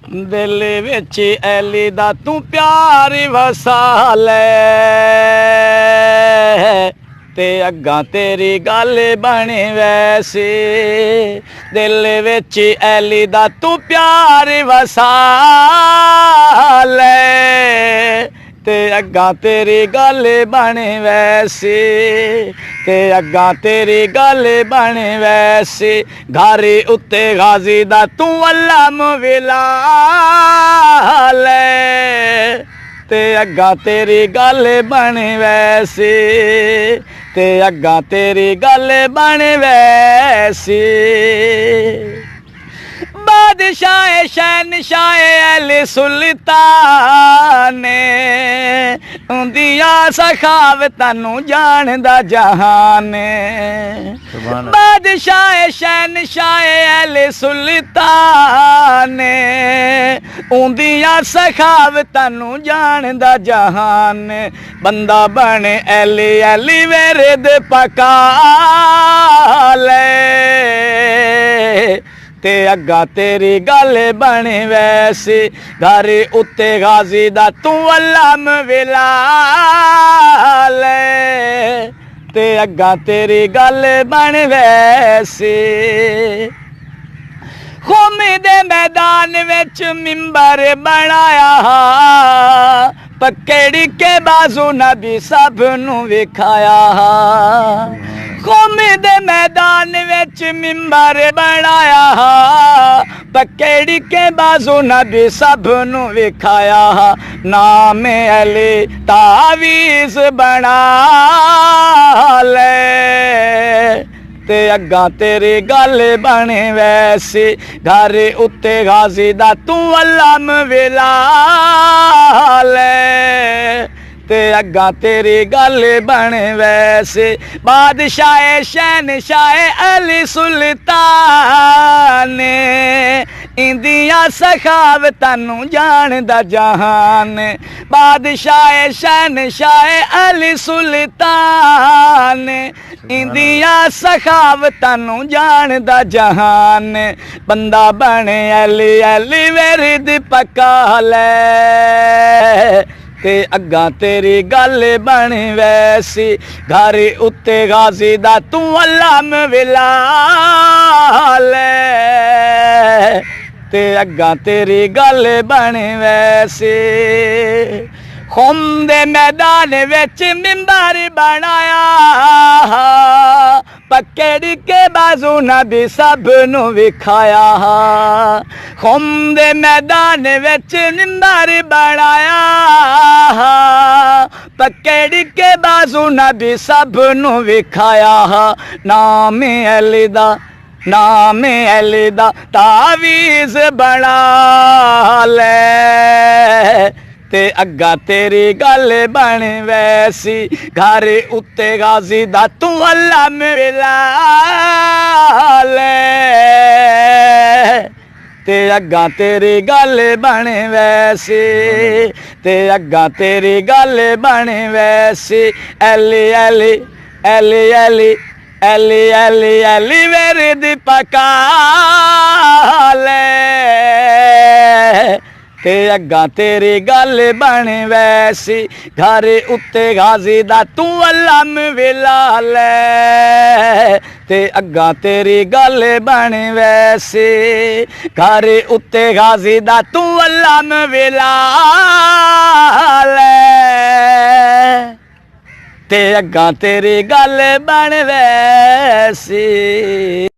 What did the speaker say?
दिल विच ऐली दा तू प्यार वसा लै ते अग्गां तेरी गल बने वैसे। दिल विच ऐली दा तू प्यार वसा लै ते अग्गां तेरी गल बने वैसे। ते अग्गां तेरी गल बने वैसे। घर उत्ते गाजी दा तू अल्लाम विला लै ते अग्गां तेरी गल बने वैसे। ते अग्गां तेरी गल बने वैसे। बादशाह शहनशाह अली सुल्तान उंदियां सखावतां जानदा जहान। बादशाह शहनशाह अली सुल्तान उंदियां सखावतां जानदा जहान। बंदा बने अली अली विरद पका लै ते अग्गां तेरी गल बने वैसे। घर उत्ते गाजी दा तू अल्लाम विला लै ते अग्गां तेरी गल बने वैसे। कौमी दे मैदान विच मिंबर बनाया पक्के डिके बाजू नबी सब नू विखाया। कौमी दे मैदान विच मिंबर बनाया पक्के डिके बाजू नबी सब नू विखाया। नाम अली तावीज़ बना लै ते अग्गां तेरी गल बने वैसे। घर उत्ते गाजी दा तू अल्लाम विला लै ते अग्गां तेरी गल बने वैसे। बादशाह शहनशाह अली सुल्तान इंदियां सखावतां जानदा जहान। बादशाह शहनशाह अली सुल्तान इंदियां सखावतां जानदा जहान। बंदा बने अली अली विरद पका लै ते अग्गां तेरी गल बने वैसी। घर उत्ते गाजी दा तू अल्लाम विला लै ते अग्गां तेरी गल बने वैसे। खुम दे मैदान विच मिंबर बनाया पक्के डिके बाजू नबी सब नू विखाया। खुम दे मैदान विच मिंबर बनाया पक्के डिके बाजू नबी सब नू विखाया। नाम अली दा तावीज़ बना लै ते अग्गां तेरी गल बने वैसी। घर उत्ते गाजी दा तू अल्लाम विला लै ते अग्गां तेरी गल बने वैसे। ते अग्गां तेरी गल बने वैसे। अली अली अली अली अली अली अली विरद पका लै ते अग्गां तेरी गल बने वैसी। घर उत्ते गाजी दा तू अल्लाम विला लै ते अग्गां तेरी गल बने वैसे। घर उत्ते गाजी दा तू अल्लाम विला लै ते अग्गां तेरी गल बने वैसी।